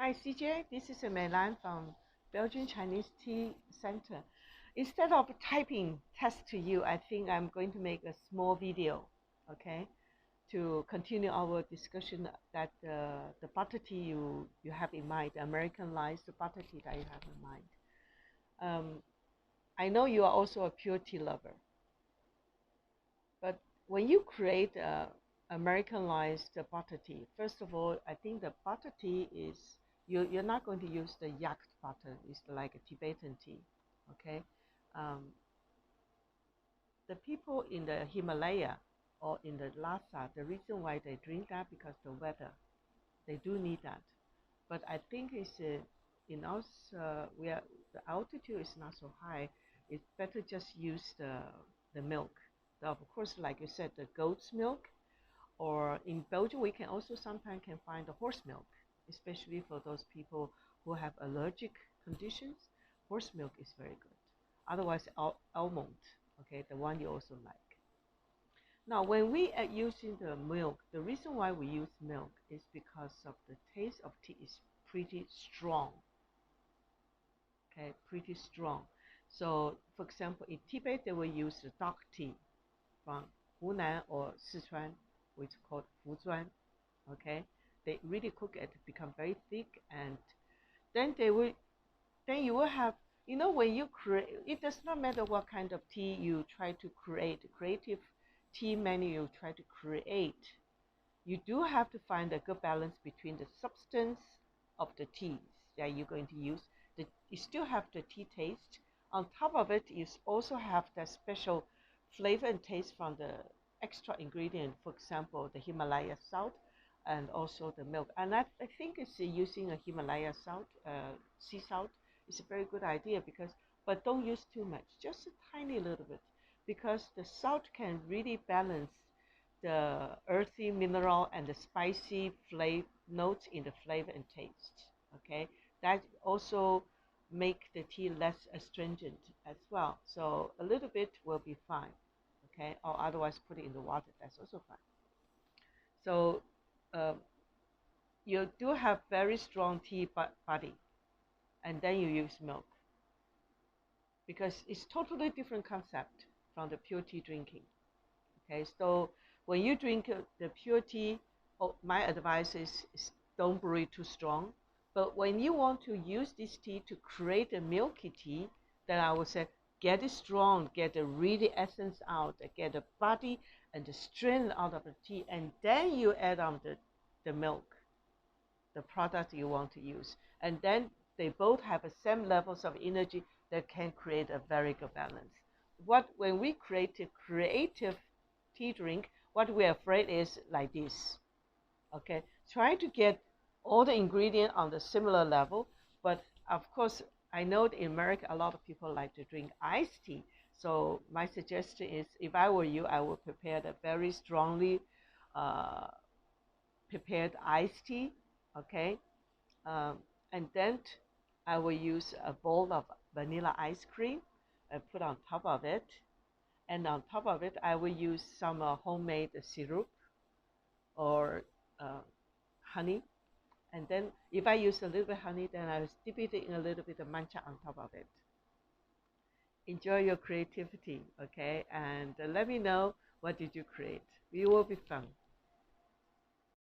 Hi CJ, this is Meilan from Belgian Chinese Tea Center. Instead of typing text to you, I think I'm going to make a small video, okay, to continue our discussion that the butter tea you have in mind, the Americanized butter tea that you have in mind. I know you are also a pure tea lover, but when you create a Americanized butter tea, first of all, I think the butter tea is you're not going to use the yak butter. It's like a Tibetan tea, okay? Um, the people in the Himalaya or in the Lhasa, the reason why they drink that because the weather, they do need that. But I think it's in us where the altitude is not so high, it's better just use the milk. Of course, like you said, the goat's milk, or in Belgium, we can also sometimes can find the horse milk, especially for those people who have allergic conditions. Horse milk is very good. Otherwise, almond, okay, the one you also like. Now, when we are using the milk, the reason why we use milk is because of the taste of tea is pretty strong, okay, pretty strong. So, for example, in Tibet, they will use the dark tea from Hunan or Sichuan, which is called Fuzhuan, okay? They really cook it, become very thick, and then then you will have, when you create, it does not matter what kind of tea you try to create, creative tea menu you try to create, you do have to find a good balance between the substance of the teas that you're going to use. You still have the tea taste. On top of it, you also have that special flavor and taste from the extra ingredient, for example, the Himalaya salt and also the milk. And I think it's using a Himalaya salt, sea salt, is a very good idea but don't use too much, just a tiny little bit, because the salt can really balance the earthy mineral and the spicy flavor notes in the flavor and taste. Okay, that also make the tea less astringent as well. So a little bit will be fine. Okay, or otherwise put it in the water. That's also fine. So um, you do have very strong tea body, and then you use milk because it's totally different concept from the pure tea drinking. Okay, so when you drink the pure tea, my advice is don't brew it too strong. But when you want to use this tea to create a milky tea, then I would say get it strong, get the really essence out, get the body and the strength out of the tea, and then you add on the milk, the product you want to use. And then they both have the same levels of energy that can create a very good balance. When we create a creative tea drink, what we're afraid is like this. Okay, try to get all the ingredients on the similar level, but of course, I know that in America, a lot of people like to drink iced tea. So my suggestion is, if I were you, I would prepare a very strongly uh, prepared iced tea, okay? Um, and then I will use a bowl of vanilla ice cream and put on top of it. And on top of it, I will use some homemade syrup or uh, honey. And then if I use a little bit honey, then I will dip it in a little bit of matcha on top of it. Enjoy your creativity, okay? And let me know what did you create. It will be fun.